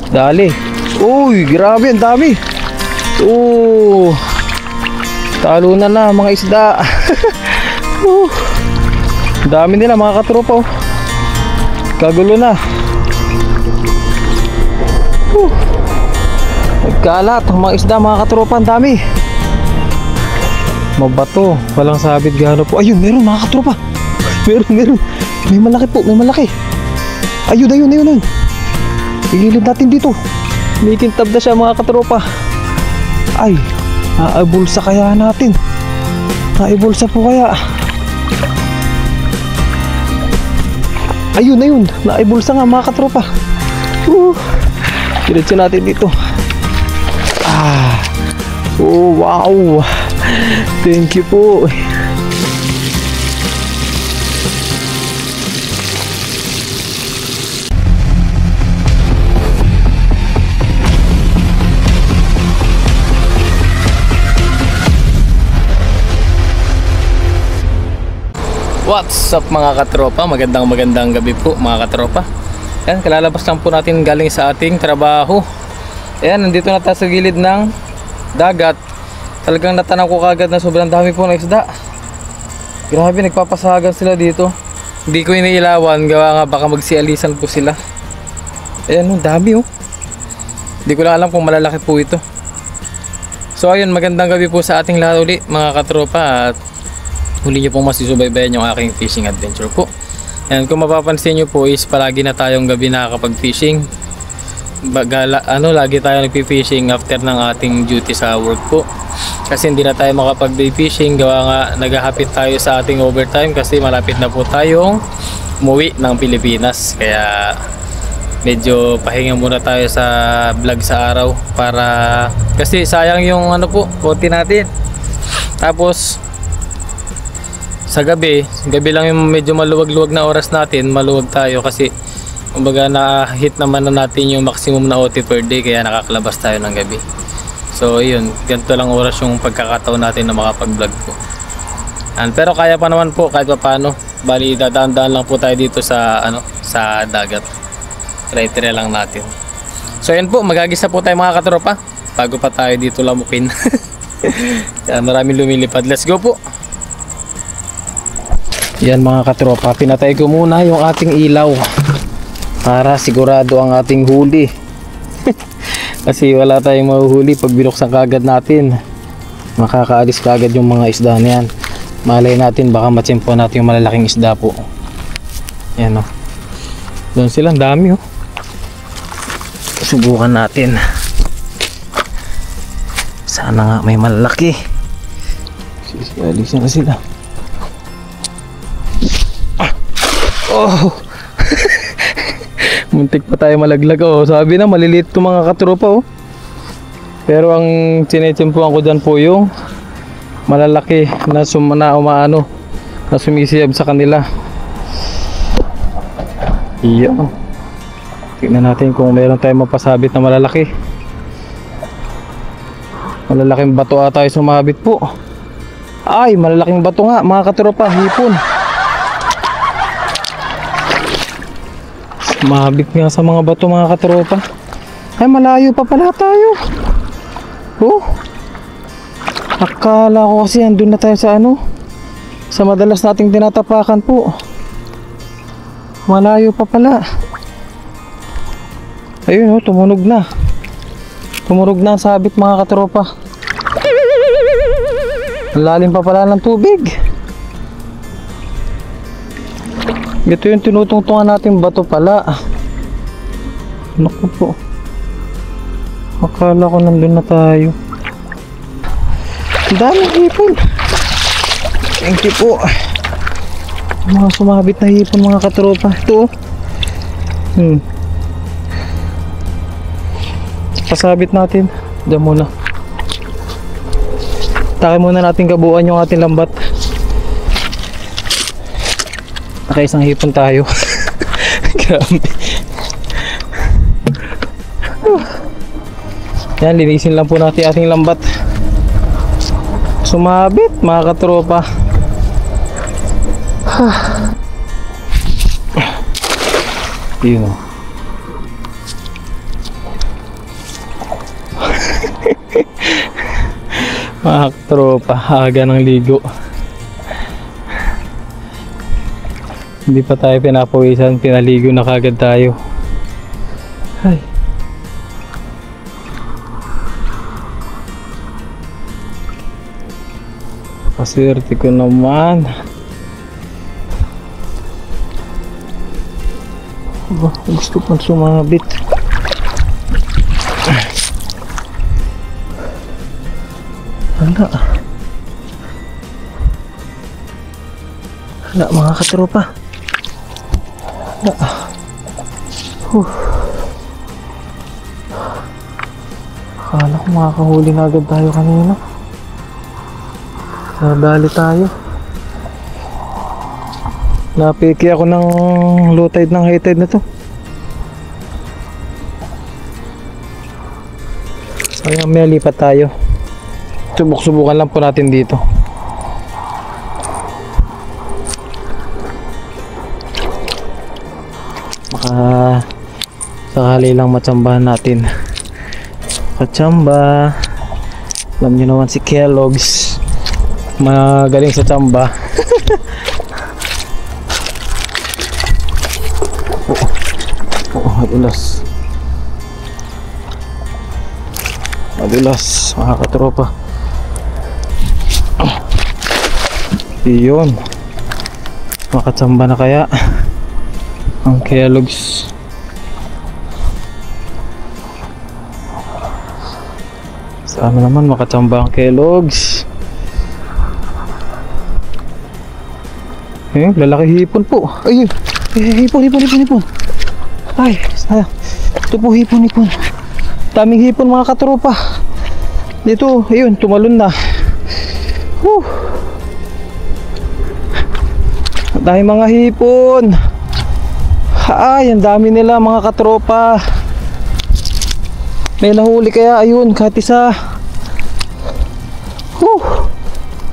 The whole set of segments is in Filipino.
Dali. Uy, grabe, ang dami. Oh. Talo na mga isda. Dami nila mga katropa. Kagulo na. Nagkalat ang mga isda mga katropa, ang dami. Mabato, walang sabit gano po. Ayun, meron mga katropa. Meron. May malaki po, may malaki. Ayun. Igilid natin dito. May kintab na siya mga katropa. Ay, naibulsa kaya natin. Naibulsa po kaya. Ayun, naibulsa nga mga katropa. Diretso natin dito. Oh, wow. Thank you po. What's up mga katropa? Magandang gabi po mga katropa. Ayan, kalalabas lang po natin galing sa ating trabaho. Ayan, nandito na tayo sa gilid ng dagat. Talagang natanaw ko kagad na sobrang dami po ng isda. Grabe, nagpapasagan sila dito. Hindi ko iniilawan, gawa nga baka magsialisan po sila. Ayan, dami oh. Hindi ko lang alam kung malalaki po ito. So ayun, magandang gabi po sa ating lahat uli mga katropa. At huli nyo pong masusubaybayan yung aking fishing adventure po. And kung mapapansin nyo po is palagi na tayong gabi nakakapag-fishing. Lagi tayo nagpi-fishing after ng ating duty sa work po. Kasi hindi na tayo makapag-day fishing. Gawa nga naghahapit tayo sa ating overtime kasi malapit na po tayong umuwi ng Pilipinas. Kaya medyo pahinga muna tayo sa vlog sa araw para kasi sayang yung konti natin. Tapos sa gabi lang yung medyo maluwag-luwag na oras natin, maluwag tayo kasi kumbaga na-hit naman na natin yung maximum na OT per day kaya nakakalabas tayo ng gabi. So yun, ganito lang oras yung pagkakataon natin na makapag-vlog po. Pero kaya pa naman po kahit pa paano. Bali dadaan-daan lang po tayo dito sa sa dagat. Try lang natin. So yun po, magagisa po tayo mga katropa bago pa tayo dito lamukin. Maraming lumilipad. Let's go po. Yan mga katropa, pinatay ko muna yung ating ilaw para sigurado ang ating huli. Kasi wala tayong mahuhuli pag binuksan kagad natin. Makakaalis kagad yung mga isda na yan. Malay natin baka matsimpo natin yung malalaking isda po. Yan o. Doon sila, ang dami o. Subukan natin. Sana nga may malaki. Alis na sila. Oh. Muntik pa tayo malaglag oh. Sabi na maliliit to mga katropa oh. Pero ang tinitsimpuan ko dyan po yung malalaki na na sumisiyab sa kanila. Iyon. Tingnan natin kung meron tayong mapasabit na malalaki. Malalaking bato ata tayo sumabit po. Ay, malalaking bato nga mga katropa, hipon. Mabit nga sa mga bato mga katropa. Ay, malayo pa pala tayo. Oh, akala ko kasi andun na tayo sa sa madalas nating tinatapakan po. Malayo pa pala. Ayun oh, tumunog na ang sabit mga katropa. Ang lalim pa pala ng tubig. Ito yung tinutungtungan natin bato pala. Naku po. Akala ko nandun na tayo. Ang daming hipon. Thank you po. Mga sumabit na hipon mga katropa. Ito pasabit natin. Diyan muna. Takay muna natin kabuuan yung ating lambat. Nakaisang hipon tayo. Grabe. Yan, linisin lang po natin ating lambat. Sumabit mga katropa. Yun o. Mga tropa, aga ng ligo. Hindi pa tayo pinapawisan, pinaligo na kagad tayo. Ay. Paswerte ko naman. Gusto kong sumabit. Wala. Wala mga katropa. Wala. Akala ko makakahuli na agad tayo kanina. Nadali tayo. Napiki ako ng low tide ng high tide na to. Kaya may lipat tayo. Subok-subukan lang po natin dito. Baka sakali lang matsambahan natin. Katsamba. Alam nyo naman si Kellogg's, magaling sa tsamba. Madulas. Madulas mga katropa. Iyon, makatsamba na kaya ang Kellogg's. Sana naman makatsamba ang Kellogg's. Lalaki hipon po. Ayun, hipon. Ay, sayang. Ito po hipon. Daming hipon mga katropa. Dito, ayun, tumalon na. Dahil mga hipon. Ay, ang dami nila mga katropa. May nahuli kaya, ayun, kahit isa.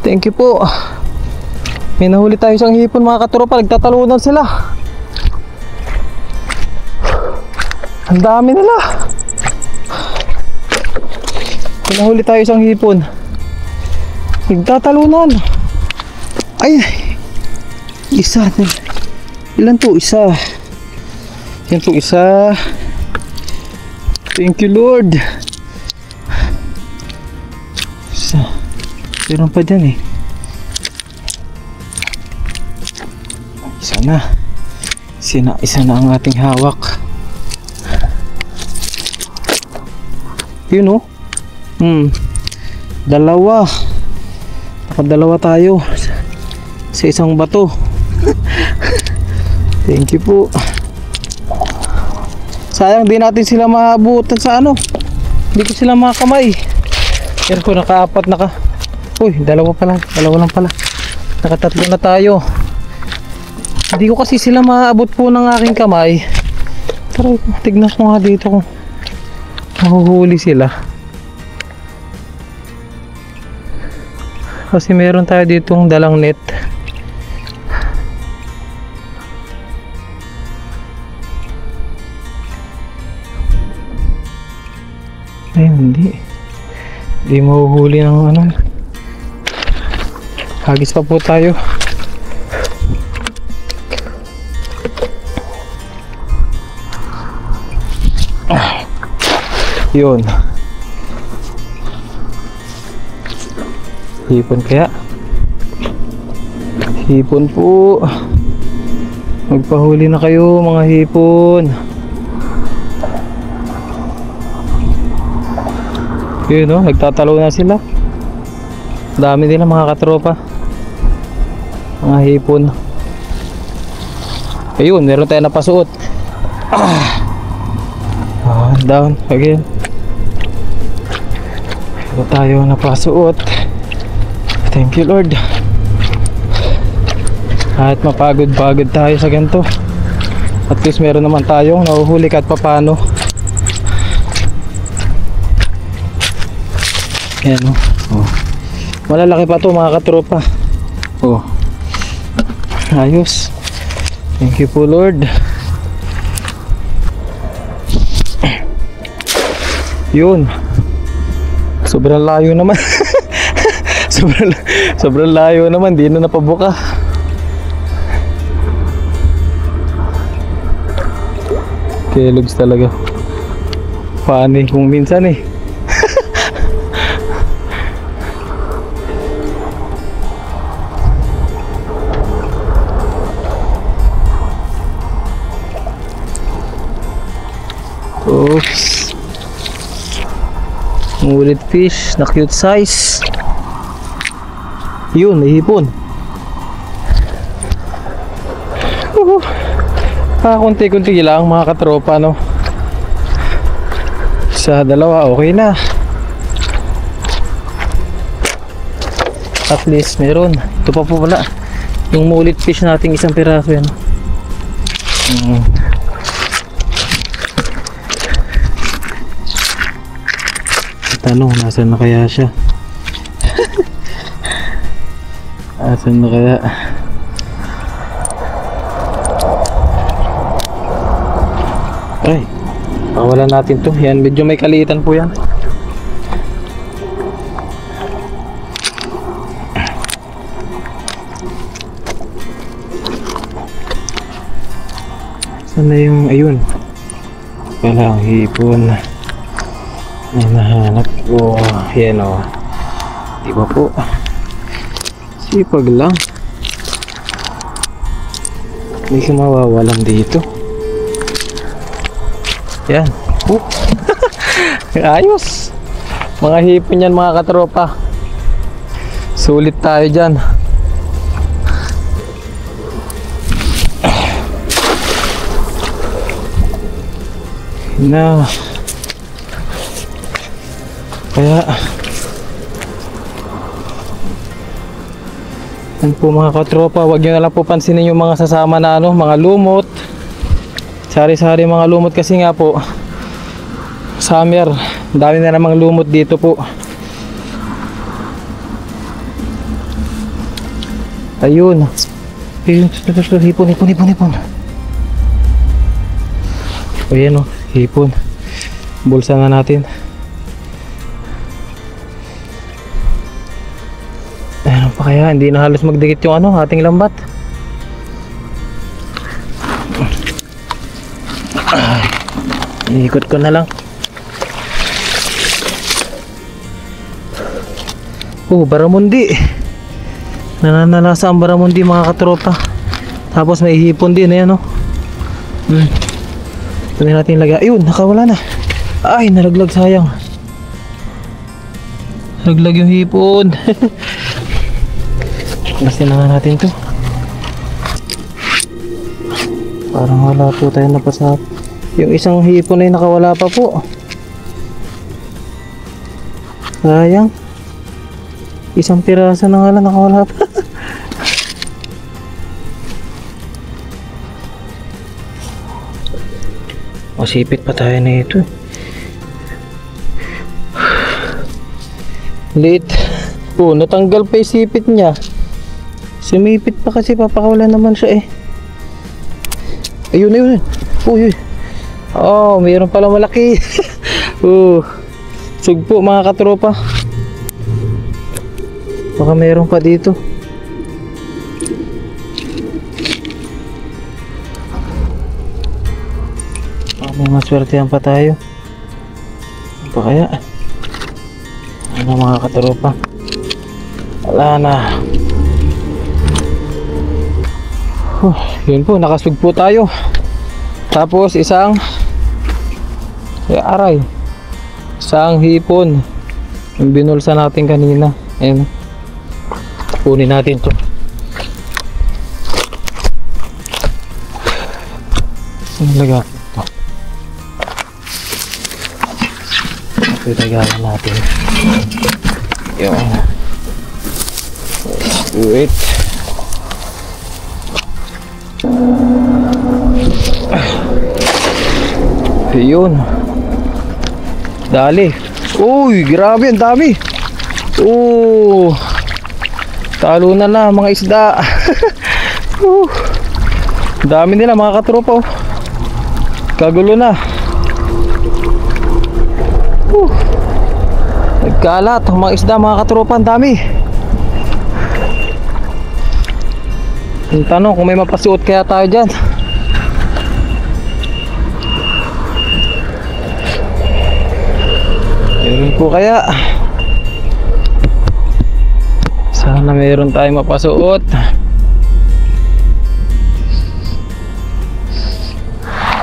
Thank you po. May nahuli tayo isang hipon mga katropa. Nagtatalunan sila. Ang dami nila. May nahuli tayo isang hipon. Nagtatalunan. Ay, isa. Ilan to? Isa. Yan po isa. Thank you Lord. Isa. Meron pa dyan eh. Isa na ang ating hawak. Yun oh. Dalawa. Nakadalawa tayo sa isang bato. Thank you po. Sayang di natin sila maabutan sa ano. Hindi ko sila makakamay. Yan po, nakaapat na ka. Uy, dalawa lang pala. Nakatatlo na tayo. Hindi ko kasi sila maaabot po ng aking kamay. Pero tignan ko nga dito kung mahuhuli sila. Kasi meron tayo ditong dalang net. Ay, hindi mahuhuli ng ano. Hagis pa po tayo. Yun. Hipon kaya? Hipon po. Magpahuli na kayo mga hipon. Yun o, nagtatalo na sila. Dami nila mga katropa. Mga hipon. Ayun, meron tayo napasuot. Down again. Meron tayo napasuot. Thank you Lord. Kahit mapagod-pagod tayo sa ganito, at least meron naman tayong nahuhuli kahit papano. Ayan o. Malalaki pa to mga katropa. Ayos. Thank you po Lord. Yun. Sobrang layo naman. Sobrang layo naman, di na napabuka. Kellogg's talaga. Funny kung minsan eh. Oops. Ngulit fish na cute size. Yun, may hipon. Konti-konti lang mga katropa, no? Sa dalawa okay na. At least meron. Ito pa po pala yung mullet fish nating isang piraso yan. Tanong, nasan na kaya siya? Asan na kaya? Ay, pakawalan natin to. Yan, medyo may kaliitan po yan. Saan na yung, ayun pala ang hipon. May nahanap ko. Yan o. Diba po? Sipag lang. Hindi ka mawawalan dito. Yan. Ayos. Mga hipon yan mga katropa. Sulit tayo dyan. Na. Kaya yan po mga katropa, wag nyo na lang po pansinin yung mga sasama na ano, mga lumot. Sari-sari mga lumot kasi nga po summer, dami na namang lumot dito po. Ayun. Hipon. Ayan o, hipon. Bulsa na natin. Ano pa kaya, hindi na halos magdikit yung ano, ating lambat. Iikot ko na lang. Baramundi. Nananalasa ang baramundi mga katropa. Tapos may hipon din, ayan o. Ito na natin lagay. Ayun, nakawala na. Ay, nalaglag, sayang. Nalaglag yung hipon. Lasin na nga natin to. Parang wala po tayo napasap. Yung isang hipon ay nakawala pa po. Sayang. Isang piraso na nga lang nakawala pa. Masipit pa tayo na ito. Liit. Natanggal pa yung sipit niya. Sumipit pa kasi, papakawala naman siya eh. Ayun. Uy. Oh, mayroon pala malaki. Sugpo mga katropa. Baka mayroon pa dito. May maswertehan pa tayo. Ano pa kaya? Ano mga katropa? Wala na. Yun po, nakasugpo tayo. Tapos isang aray. Isang hipon. Yung binulsa natin kanina. Ayun. Kunin natin to. Nilagay ito. Itagalan natin. Yun. Wait. Yun. Dali. Uy, grabe, ang dami. Talo na mga isda. Dami nila mga katropa. Kagulo na. Nagkalat ang mga isda mga katropa, ang dami. Yung tanong kung may mapasuot kaya tayo dyan. Meron po kaya. Sana meron tayong mapasuot.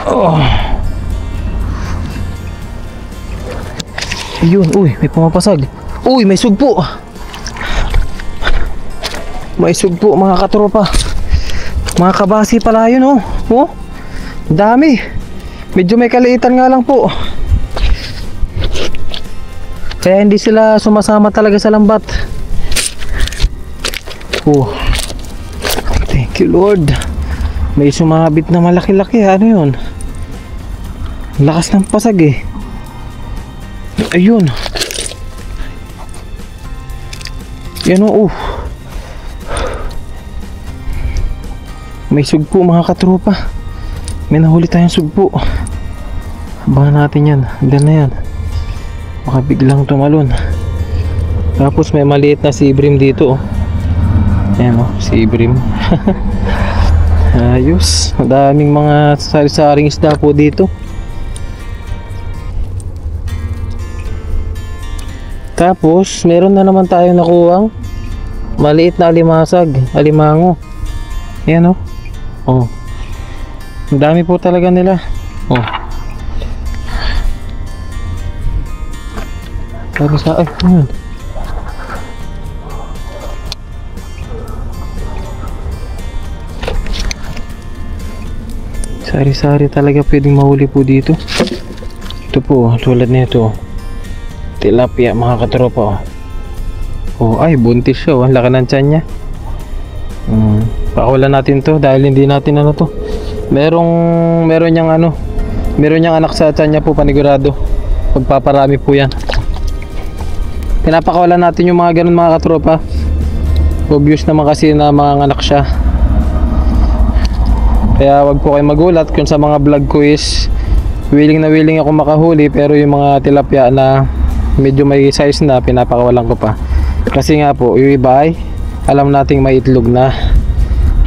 Oh. Yun, uy, may pumapasag. Uy, may sugpo. May sugpo mga katropa. Mga kabasi pala yun, oh. Oh, dami. Medyo may kaliitan nga lang po. Kaya hindi sila sumasama talaga sa lambat. Oh, thank you Lord. May sumabit na malaki-laki. Ano yun? Lakas ng pasag eh. Ayun. Yan o. May sugpo mga katropa. May nahuli tayong sugpo. Abangan natin yan. Diyan na yan. Baka biglang tumalon. Tapos may maliit na sibrim dito. Ayan o, sibrim. Ayos. Madaming mga sari-saring isda po dito. Tapos meron na naman tayong nakuhang maliit na alimasag, alimango. Ayan o. Oh. Ang dami po talaga nila. Oh. Sabi sa ay, ayun. Sari-sari talaga pwedeng mahuli po dito. Ito po, tulad nito. Tilapia mga katropa. Oh, ay buntis siya. Ang laki ng tiyan niya. Pakawalan natin to dahil hindi natin ano to. Meron niyang ano. Meron niyang anak sa tiyan niya po panigurado. Pagpaparami po yan. Pinapakawalan natin yung mga ganun mga katropa. Obvious naman kasi na mga anak siya. Kaya wag po kayo magulat kung sa mga vlog ko is willing na willing ako makahuli, pero yung mga tilapia na medyo may size na pinapakawalan ko pa. Kasi nga po yung iba ay alam nating may itlog na,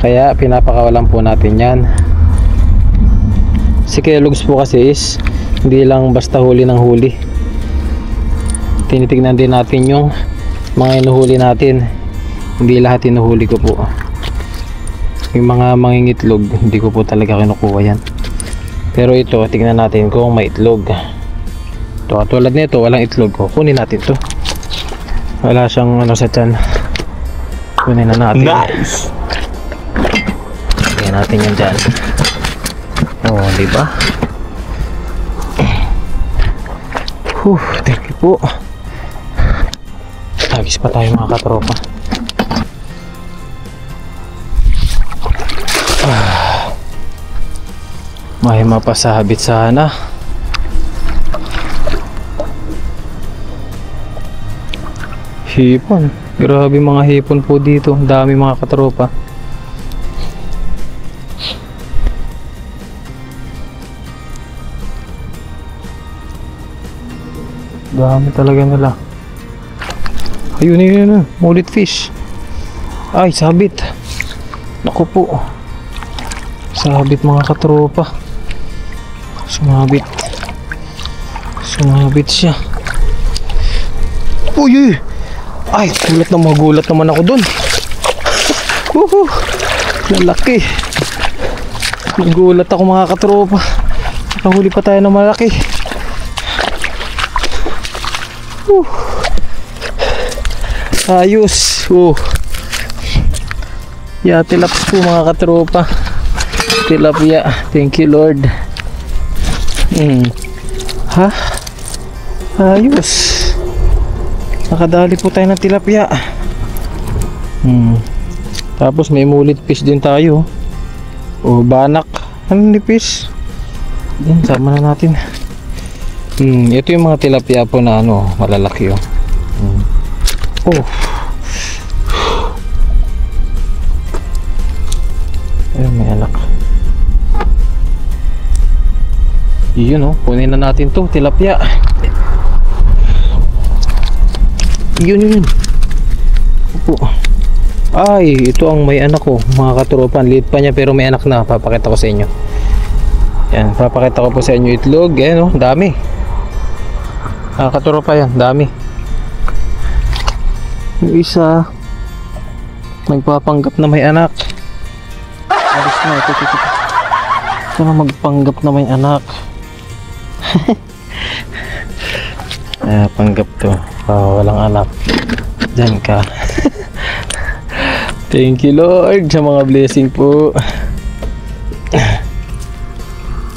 kaya pinapakawalan po natin yan. Si Kellogg's po kasi is hindi lang basta huli ng huli. Tinitignan din natin yung mga inuhuli natin. Hindi lahat inuhuli ko po. Yung mga mangingitlog hindi ko po talaga kinukuha yan. Pero ito tignan natin kung may itlog. Ito, tulad nito walang itlog ko. Kunin natin to. Wala siyang ano sa tiyan. Kunin na natin. Nice. Kunin natin yan dyan. Oh, diba? Thank you po. Tagis pa tayo mga katropa. May mapasabit sana. Hipon. Grabe mga hipon po dito. Dami mga katropa. Dami talaga nila. Ayun yun. Mullet fish. Ay, sabit. Naku po. Sabit mga katropa. Sumabit. Sumabit siya. Uy! Ay, magulat naman ako dun. Lalaki. Nagulat ako mga katropa. Nakahuli pa tayo ng malaki. Ayos. Yeah, tilaps po mga katropa. Tilapia. Thank you Lord. Ha? Ayos. Nakadali po tayo ng tilapia. Tapos may mullet fish din tayo. O banak. Ano ni fish? Yan, sama na natin. Ito yung mga tilapia po na ano, malalaki oh. Ayun, may anak. Yun oh, kunin na natin to, tilapia. Yun. Opo. Ay, ito ang may anak ko, mga katropa. Liit pa niya pero may anak na. Papakita ko sa inyo. Yan, papakita ko po sa inyo itlog. Ayan, oh, dami. Mga katropa yan, dami. Yung isa, nagpapanggap na may anak. Alis na, ito. Ito na magpanggap na may anak. Panggap to. Walang anak. Diyan ka. Thank you Lord sa mga blessing po.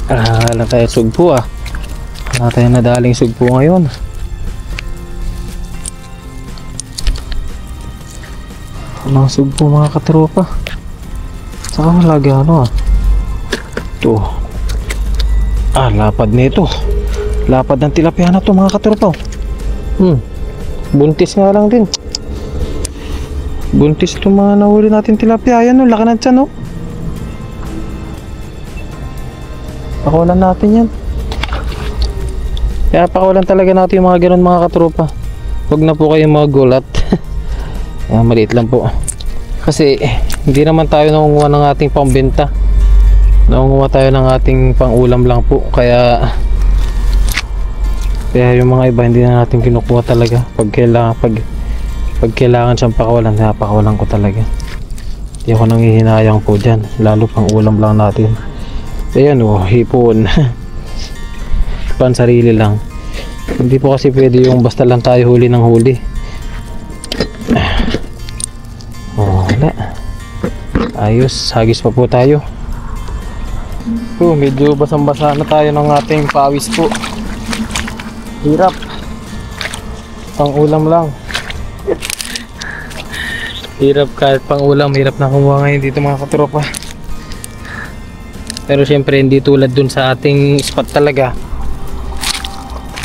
Wala tayo sugpo ah. Wala tayo nadaling sugpo ngayon. Walang sugpo mga katropa. Saka malagi ano ah. Ito. Lapad nito. Lapad ng tilapia na to mga katropa. Buntis nga lang din. Buntis itong mga nahuli natin tilapia. Ayan o, laki na dyan o. Pakawalan natin yan. Kaya pakawalan talaga natin yung mga ganun mga katropa. Huwag na po kayong mga gulat. Ayan, maliit lang po. Kasi hindi naman tayo nangunguha ng ating pambenta. Nangunguha tayo ng ating pangulam lang po. Kaya yung mga iba hindi na natin kinukuha talaga. Pag kailangan siyang pakawalan, napakawalan ko talaga. Hindi ako nanghihinayang po dyan. Lalo pang ulam lang natin. Ayan o, hipon. Pan sarili lang. Hindi po kasi pwede yung basta lang tayo huli ng huli. Wala. Ayos, hagis pa po tayo. Medyo basang-basa na tayo ng ating pawis po. Hirap. Pang ulam lang. Hirap kahit pang ulam, hirap na kumuha ngayon dito mga katropa. Pero syempre hindi tulad dun sa ating spot talaga.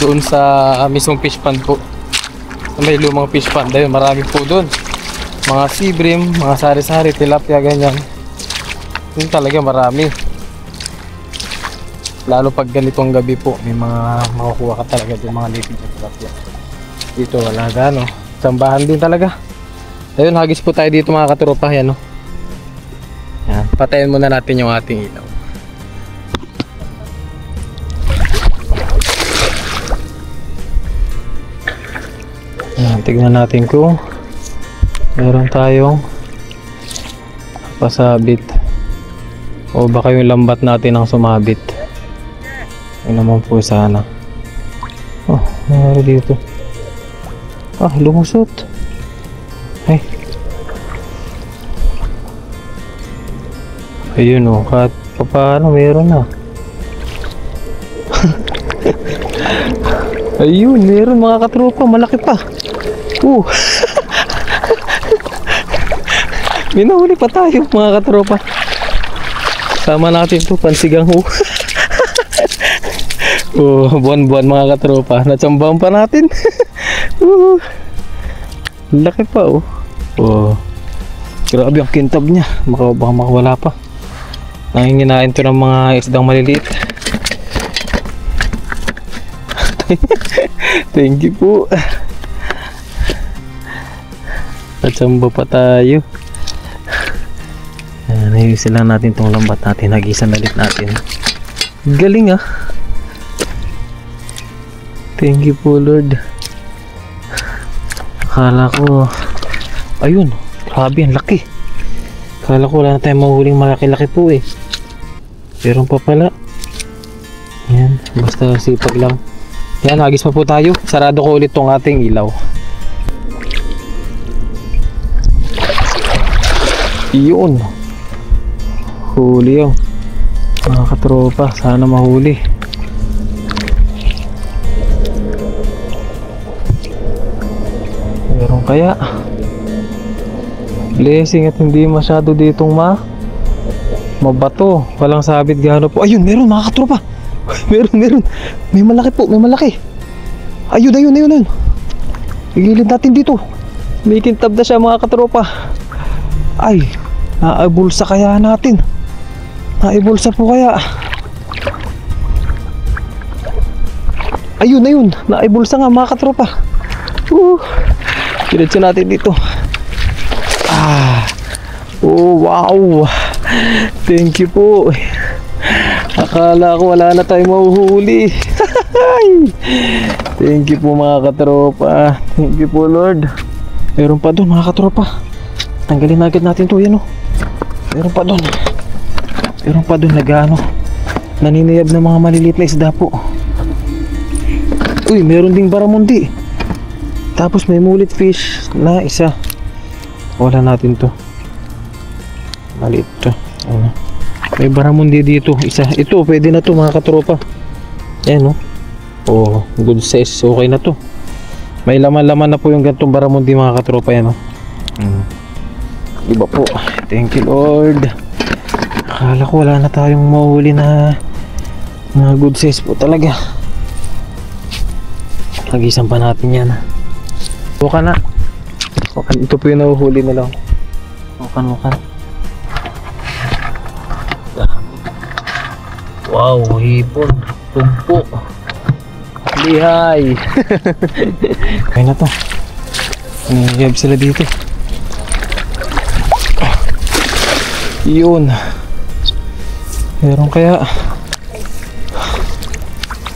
Doon sa mismong fish pond po. May lumang fish pond, ayun, marami po doon. Mga sea bream, mga sari-sari, tilapia, ganyan. Yun talaga marami. Lalo pag ganitong gabi po, may mga makukuha ka talaga doon, mga lipid na tilapia. Dito wala gano. Sambahan din talaga. Ayun, hagis po tayo dito mga katropa. Yan o. Yan, patayin muna natin yung ating ilaw. Yan, tignan natin kung meron tayong pasabit o baka yung lambat natin ang sumabit. Yun naman po sana. Oh, nangyari dito. Lumusot. Ay. Ayun o, kahit paano meron na. Ayun, meron mga katropa, malaki pa. Minahuli pa tayo mga katropa. Sama natin to, pansigang ho. Buwan-buwan mga katropa, natsambahan pa natin. Laki pa oh. Grabe ang kintab niya. Baka makawala pa. Nanginginain to ng mga isdang maliliit. Thank you po. Natsamba pa tayo. Nahiwisin lang natin tong lambat natin. Hagisan ulit natin. Galing ah. Thank you po Lord. Akala ko, ayun, grabe, ang laki. Akala ko wala na tayong mahuling malaki-laki po eh. Pero pa pala. Yan, basta sipag lang. Yan, hagis pa po tayo. Sarado ko ulit tong ating ilaw. Iyon. Huli yun. Mga katropa, sana mahuli. Kaya blessing at hindi masyado ditong mabato, walang sabit gaano po. Ayun, meron mga katropa. meron may malaki po, may malaki. Ayun. Igilid natin dito. May kintab na siya mga katropa. Ay, naibulsa kaya natin. Naibulsa po kaya. Ayun, naibulsa nga mga katropa. Diretso natin dito. Oh, wow. Thank you po. Akala ko wala na tayong mahuhuli. Thank you po mga katropa. Thank you po Lord. Meron pa doon mga katropa. Tanggalin agad natin to, yan o. Meron pa doon. Meron pa doon nag-ano, naniniyab ng mga maliliit na isda po. Uy, meron ding baramundi. Tapos may mullet fish na isa. Wala natin to. Maliit to. Ano? May baramundi dito isa. Ito pwede na to mga katropa. Ayan o. Oh, good size. Okay na to. May laman-laman na po yung gantong baramundi mga katropa. Yan o. Iba po. Thank you Lord. Akala ko wala na tayong mahuli na good size po talaga. Hagisan pa natin yan. Bukan na. Bukan. Ito po yung nahuhuli na lang. Bukan. Wow, hipon. Tumpo. Lihay. Kaya na to. Nangihiyab sila dito. Yun. Meron kaya.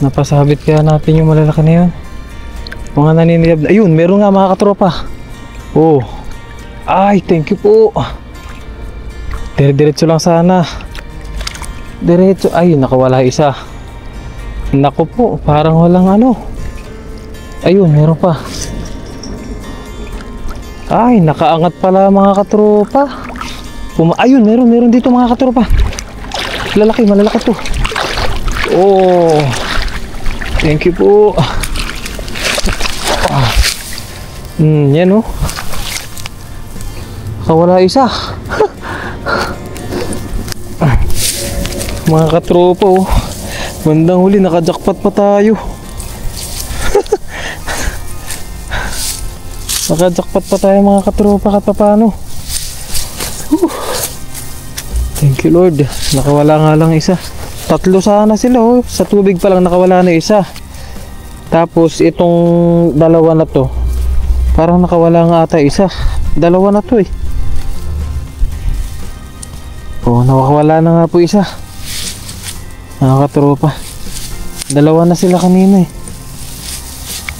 Napasabit kaya natin yung malalaki na yun. Mga naniniyab. Ayun, meron nga mga katropa. Oh. Ay, thank you po. Dire-diretso lang sana. Diretso. Ay, nakawala isa. Naku po, parang walang ano. Ayun, meron pa. Ay, nakaangat pala mga katropa. Ayun, meron dito mga katropa. Lalaki, malalaki to. Oh. Thank you po. Yan oh. Nakawala isa. Mga katropa oh. Bandang huli, nakajakpat pa tayo. Nakajakpat pa tayo mga katropa kahit pa paano. Thank you Lord. Nakawala nga lang isa. Tatlo sana sila oh. Sa tubig pa lang nakawala na isa. Tapos itong dalawa na to, parang nakawala nga ata isa. Dalawa na to eh. Oh, nakawala na nga po isa. Mga katropa. Dalawa na sila kanina eh.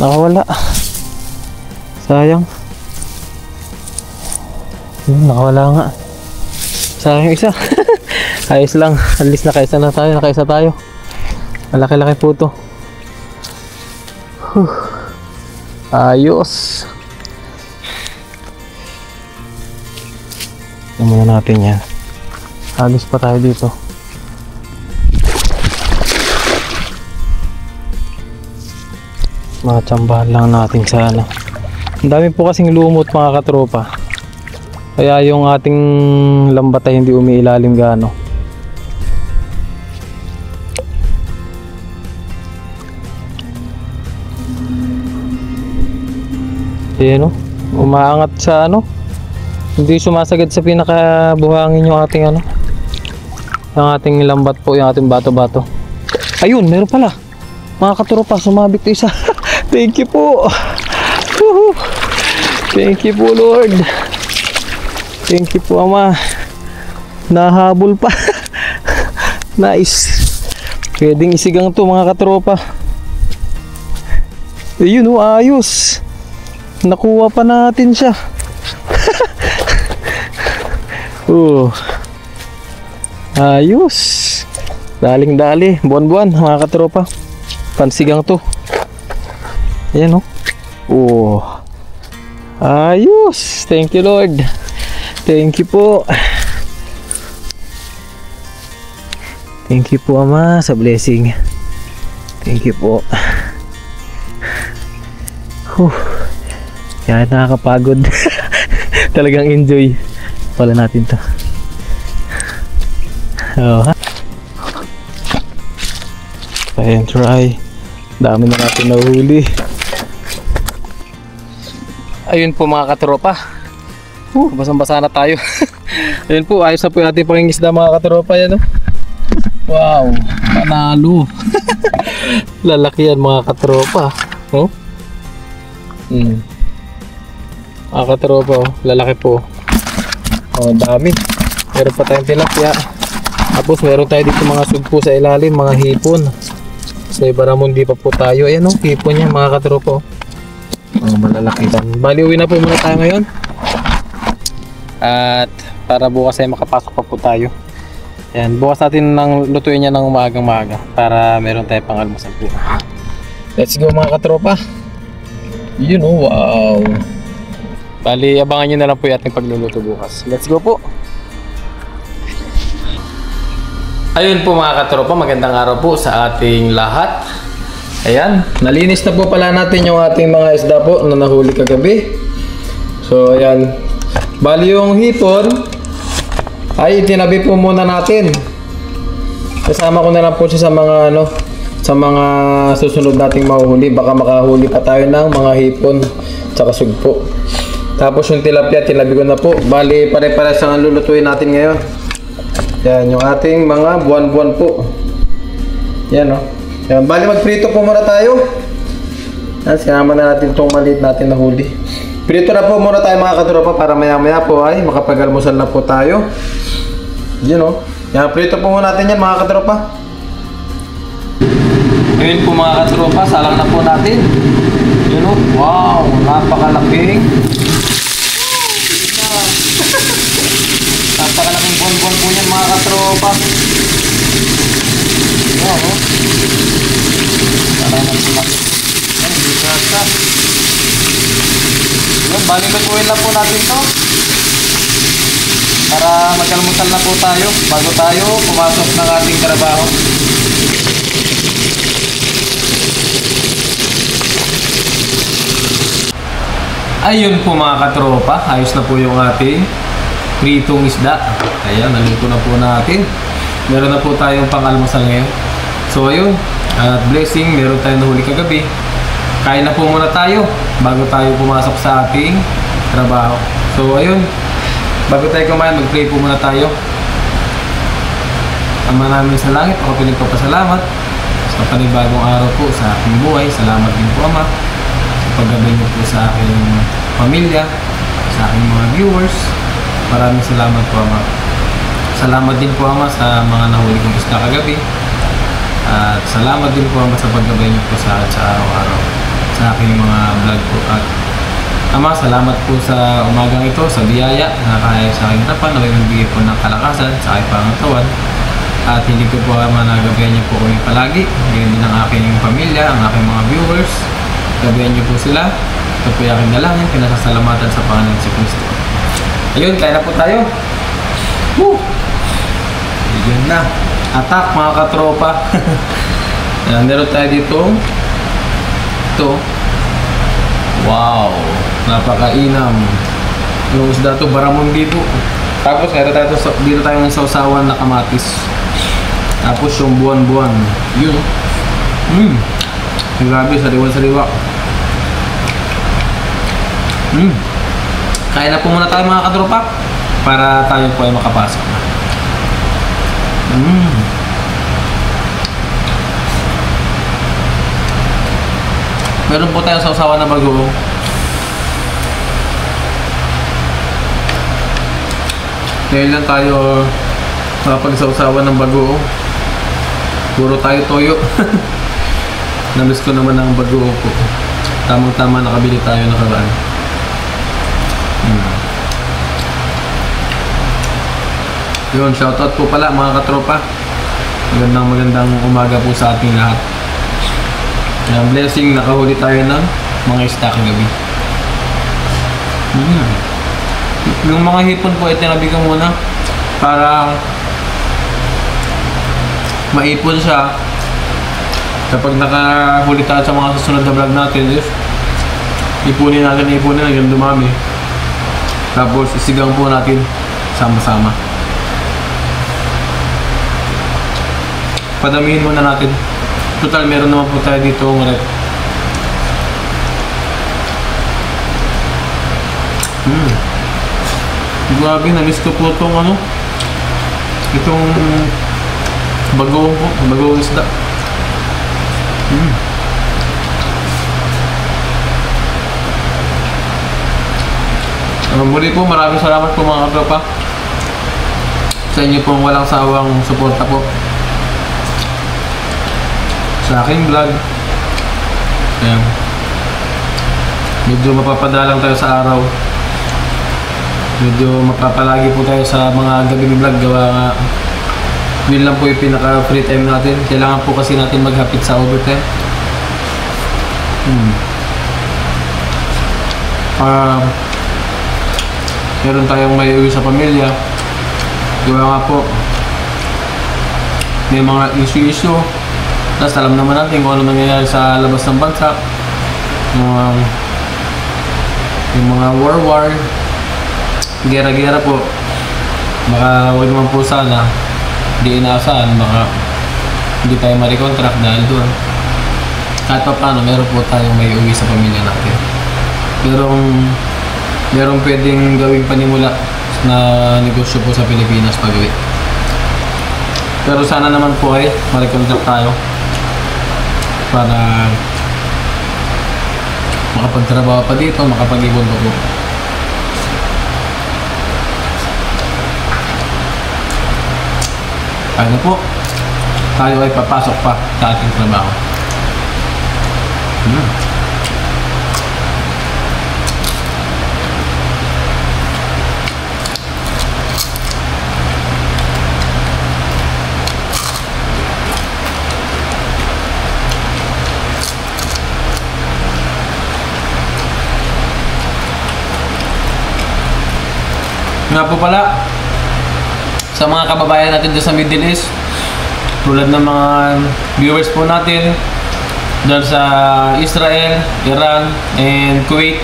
Nakawala. Sayang. Nakawala nga. Sayang isa. Ayos lang. At least nakaisa na tayo. Nakaisa tayo. Malaki-laki po to. Ayos. Tignan muna natin yan. Halos pa tayo dito. Matsambahan lang natin sana. Ang dami po kasing lumot mga katropa. Kaya yung ating lambat ay hindi umiilalim gaano. Ayan o. Umaangat sa ano. Hindi sumasagad sa pinakabuhangin yung ating ano. Yung ating lambat po. Yung ating bato-bato. Ayun, meron pala. Mga katropa, sumabit isa. Thank you po. Woohoo. Thank you po Lord. Thank you po Ama. Nahabol pa. Nice. Pwedeng isigang to mga katropa. Ayun o, ayos. Nakuha pa natin siya. Ayos. Daling dali. Buwan-buwan mga katropa. Pansigang to. Ayan o. Ayos. Thank you Lord. Thank you po. Thank you po Ama sa blessing. Thank you po. Kaya nakakapagod. Talagang enjoy. Wala natin to. Ayan, try. Dami na natin nahuli. Ayun po mga katropa. Basang-basa na tayo. Ayun po, ayos na po yung ating pangingisda mga katropa. Yan, oh. Wow, panalo. Lalaki yan mga katropa. Mga katropa, oh. Lalaki po. Oh, dami. Meron pa tayong tilapia. Tapos meron tayo dito mga sugpo sa ilalim, mga hipon. Sa Baramundi pa po tayo. Ayan oh, hipon niya mga katropa. Oh, malalaki lang. Bali, uwi na po muna tayo ngayon. At para bukas ay makapasok pa po tayo. Ayan, bukas natin nang lutuin niya ng umagang maaga para meron tayo pang almusal po. Let's go mga katropa. Yun oh, wow. Bali, abangan nyo na lang po yung ating pagluluto bukas. Let's go po. Ayun po mga katropa, magandang araw po sa ating lahat. Ayan, nalinis na po pala natin yung ating mga isda po na nahuli kagabi. So ayan, bali yung hipon ay itinabi po muna natin. Kasama ko na lang po siya sa mga sa mga susunod nating mahuhuli. Baka makahuli pa tayo ng mga hipon tsaka sugpo. Tapos yung tilapia, tinabi ko na po. Bali, pare-pares ang lulutuin natin ngayon. Yan, yung ating mga buwan-buwan po. Yan, oh. Yan, bali, magprito po muna tayo. Yan, sinama na natin itong maliit natin na huli. Prito na po muna tayo mga katropa para maya-maya po ay makapag-almusal na po tayo. Yan, oh. Yan, prito po muna natin yan mga katropa. Ngayon po mga katropa, salang na po natin. Yan, oh. Wow, napakalaking. Napakalaking bonbon po yan mga katropa. Wow, oh. Parang nagsulaki. Ay, hindi ka. Yun, balik lutuin lang po natin to. Para mag-almusal na po tayo bago tayo pumasok ng ating trabaho. Ayun po mga katropa, ayos na po yung ating pritong isda. Ayan, naluto na po natin. Meron na po tayong pang-almusal ngayon. So ayun, at blessing, meron tayong nahuli kagabi. Kain na po muna tayo bago tayo pumasok sa ating trabaho. So ayun, bago tayo kumain, mag-pray po muna tayo. Ama namin sa langit, ako pinagpapasalamat sa panibagong araw po sa aking buhay. Salamat din po Ama sa paggabay niyo po sa aking pamilya, sa aking mga viewers. Maraming salamat po Ama. Salamat din po Ama sa mga nahuli kong isda kagabi. At salamat din po Ama sa paggabay niyo po sa araw-araw sa aking mga vlog po. At Ama, salamat po sa umagang ito, sa biyaya na kaya sa aking harapan, na magbigay po ng kalakasan sa aking pangatawan. At hindi ko po Ama na gabayan niyo po kami palagi. Ganyan din ang aking pamilya, ang aking mga viewers. Gabayan niyo po sila. Ito po yung aking dalangin, pinasasalamatan sa Panginoon si Kristo. Ayun, kaya na po tayo. Woo! Ayun na. Attack mga katropa. Ayan, meron tayo dito. Ito. Wow! Napakainam. Yung isda ito, Baramundi po. Tapos meron tayo dito tayong sausawan na kamatis. Tapos yung buwan-buwan. Yun. Grabe, sariwa-sariwa. Kaya na po muna tayo mga katropa para tayo po ay makapasok na. Meron po tayong sausawan na bagoong. Ngayon lang tayo makapag-sausawan ng bagoong. Puro tayo toyo. Namiss ko naman ang bagoong po. Tamang-tama nakabili tayo nakaraan. Yun, shoutout po pala mga katropa. Magandang umaga po sa ating lahat. Yung blessing, nakahuli tayo ng mga isda kagabi. Yung mga hipon po, itinabi ko muna para maipon siya. Kapag nakahuli tayo sa mga susunod na vlog natin, ipunin hanggang dumami. Tapos isigang po natin sama-sama. Padamihin muna natin. Total, meron naman po tayo dito ng rep. Grabe, na-miss ko po itong itong bagong isda. Muli po, maraming salamat po mga katropa sa inyo pong walang sawang suporta po sa aking vlog. Ayan. Medyo mapapadalang tayo sa araw. Medyo mapapalagi po tayo sa mga gabing vlog. Gawa nga, yun lang po yung pinaka free time natin. Kailangan po kasi natin maghapit sa overtime. Meron tayong may uwi sa pamilya. Gawa nga po, may mga issue. Tapos alam naman natin kung ano nangyayari sa labas ng bansa. Yung mga war, gera-gera po. Baka huwag naman po sana, di inaasahan, baka hindi tayo ma-recontract dahil doon. Kahit pa paano, meron po tayong may uwi sa pamilya natin. Merong pwedeng gawing panimula na negosyo po sa Pilipinas pag-uwi. Pero sana naman po ay ma-recontract tayo para makapagtrabaho pa dito, makapag-ibon pa po. Kaya na po, tayo ay papasok pa sa ating trabaho. Nga po pala, sa mga kababayan natin dyan sa Middle East, tulad ng mga viewers po natin dyan sa Israel, Iran, and Kuwait,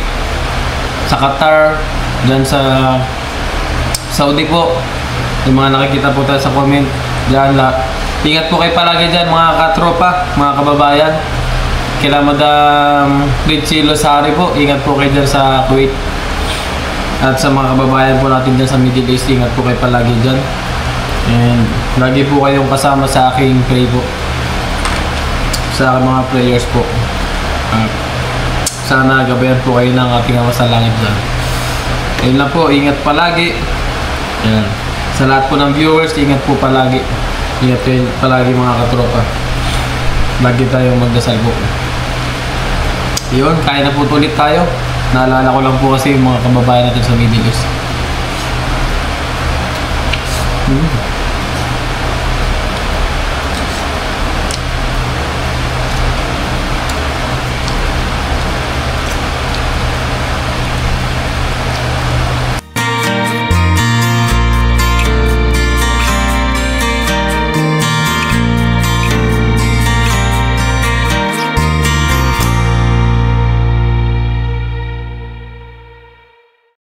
sa Qatar, dyan sa Saudi po, yung mga nakikita po tayo sa comment dyan. Ingat po kayo palagi dyan mga katropa, mga kababayan. Kila Madam Ritchie Losari po, ingat po kayo dyan sa Kuwait. At sa mga kababayan po natin dyan sa Middle East, ingat po kayo palagi dyan. And lagi po kayong kasama sa aking pray po, sa mga prayers po. Sana gabayan po kayo ng ating Ama sa langit dyan. Ayun lang po, ingat palagi. Ayan. Sa lahat po ng viewers, ingat po palagi. Ingat kayo palagi mga katropa. Lagi tayong magdasal po. Yun, kaya na po ulit tayo. Naalala ko lang po kasi yung mga kababayan natin sa Middle East.